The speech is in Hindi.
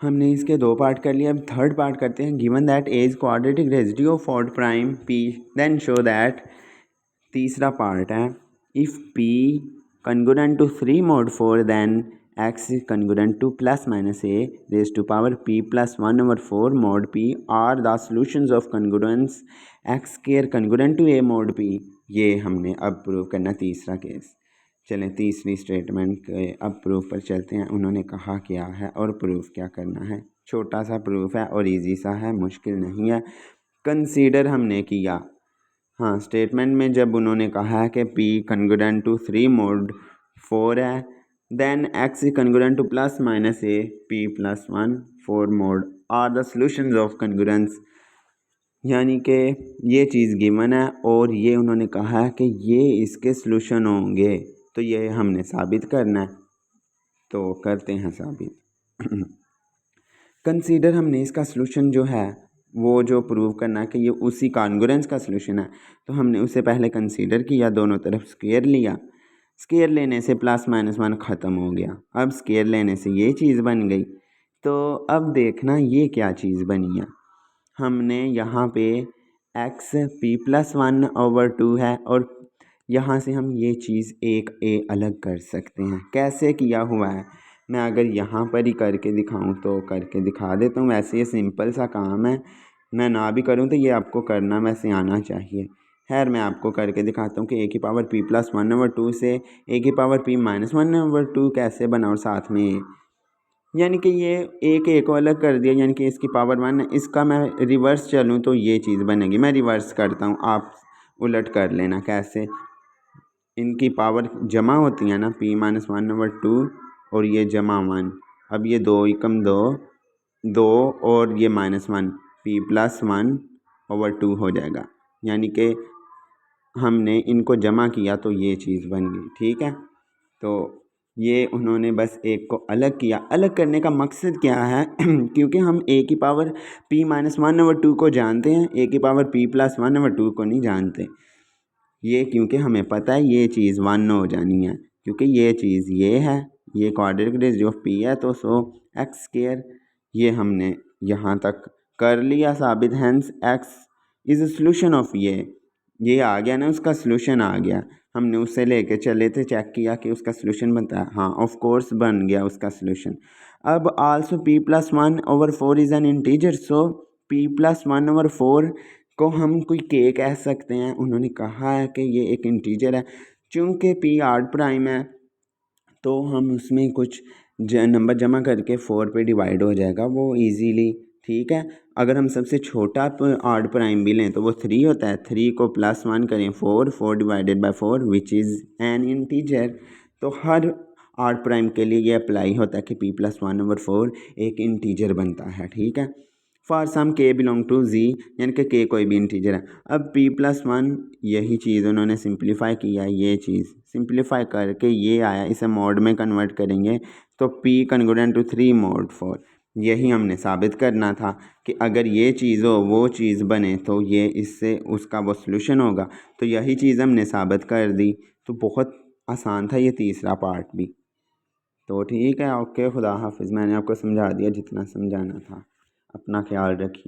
हमने इसके 2 पार्ट कर लिए। अब थर्ड पार्ट करते हैं। Given that a is quadratic residue of odd prime p then show that, तीसरा पार्ट है, if p congruent to 3 mod 4 then x is congruent to plus minus a raised to power p plus 1 over 4 mod p are the solutions of congruence x square congruent to a mod p। ये हमने अब प्रूव करना तीसरा केस। चलें तीसरी स्टेटमेंट के अब प्रूफ पर चलते हैं। उन्होंने कहा क्या है और प्रूफ क्या करना है। छोटा सा प्रूफ है और इजी सा है, मुश्किल नहीं है। कंसीडर हमने किया, हाँ, स्टेटमेंट में जब उन्होंने कहा है कि p कन्ग्रुएंट टू 3 mod 4 है, then x congruent to plus minus a p plus 1 4 mod are the solutions of congruence, यानी कि ये चीज़ गिवन है और ये उन्होंने कहा है कि ये इसके सॉल्यूशन होंगे, तो ये हमने साबित करना है। तो करते हैं साबित। कंसीडर हमने इसका सॉल्यूशन जो है वो जो प्रूव करना है कि ये उसी कॉन्ग्रुएंस का सॉल्यूशन है, तो हमने उसे पहले कंसीडर किया, दोनों तरफ स्क्वायर लिया। स्क्वायर लेने से प्लस माइनस 1 ख़त्म हो गया। अब स्क्वायर लेने से ये चीज़ बन गई। तो अब देखना ये क्या चीज़ बनी है। हमने यहाँ पे x p plus 1 over 2 है और यहाँ से हम ये चीज़ एक a अलग कर सकते हैं। कैसे किया हुआ है मैं अगर यहाँ पर ही करके दिखाऊं तो करके दिखा देता हूँ। वैसे ये सिंपल सा काम है, मैं ना भी करूँ तो ये आपको करना वैसे आना चाहिए। खैर मैं आपको करके दिखाता हूँ कि a की पावर p plus 1 over 2 से a की पावर p minus 1 over 2 कैसे बना और साथ में a, यानी कि ये एक ए को अलग कर दिया, यानी कि इसकी पावर 1 है। इसका मैं रिवर्स चलूँ तो ये चीज़ बनेगी। मैं रिवर्स करता हूँ, आप उलट कर लेना। कैसे, इनकी पावर जमा होती है ना, p minus 1 over 2 और ये जमा 1। अब ये 2 एकम 2 2 और ये -1 p plus 1 over 2 हो जाएगा, यानी कि हमने इनको जमा किया तो ये चीज़ बन गई। ठीक है, तो ये उन्होंने बस एक को अलग किया। अलग करने का मकसद क्या है क्योंकि हम a की पावर p minus 1 over 2 को जानते हैं, a की पावर p plus 1 over 2 को नहीं जानते। ये क्योंकि हमें पता है ये चीज़ 1 हो जानी है, क्योंकि ये चीज़ ये है, ये क्वाड्रेटिक रेशियो ऑफ p है, तो सो x स्क्वायर ये हमने यहाँ तक कर लिया साबित। Hence x is solution of ये आ गया ना, उसका सॉल्यूशन आ गया। हमने उससे लेके चले थे, चेक किया कि उसका सॉल्यूशन बनता है, हाँ ऑफ कोर्स बन गया उसका सॉल्यूशन। अब also p plus 1 over 4 is an integer, so p plus 1 over 4 को हम कोई k कह सकते हैं। उन्होंने कहा है कि ये एक इंटीजर है। चूँकि p ऑड प्राइम है तो हम उसमें कुछ नंबर जमा करके 4 पे डिवाइड हो जाएगा वो इजीली। ठीक है, अगर हम सबसे छोटा ऑड प्राइम भी लें तो वो 3 होता है। 3 को प्लस 1 करें 4, 4 divided by 4 which is an integer. तो हर ऑड प्राइम के लिए ये अप्लाई होता है कि p plus 1 over 4 एक इंटीजर बनता है। ठीक है, for some k belong to z, यानी कि k कोई भी इंटीजर है। अब p plus 1 यही चीज़ उन्होंने सिंप्लीफाई किया, ये चीज़ सिंप्लीफाई करके ये आया, इसे मॉड में कन्वर्ट करेंगे तो p कन्ग्रुएंट टू 3 mod 4। यही हमने साबित करना था कि अगर ये चीज़ हो वो चीज़ बने तो ये इससे उसका वो सॉल्यूशन होगा। तो यही चीज़ हमने साबित कर दी। तो बहुत आसान था ये तीसरा पार्ट भी। तो ठीक है, ओके, खुदा हाफिज़। मैंने आपको समझा दिया जितना समझाना था। अपना ख्याल रखिए।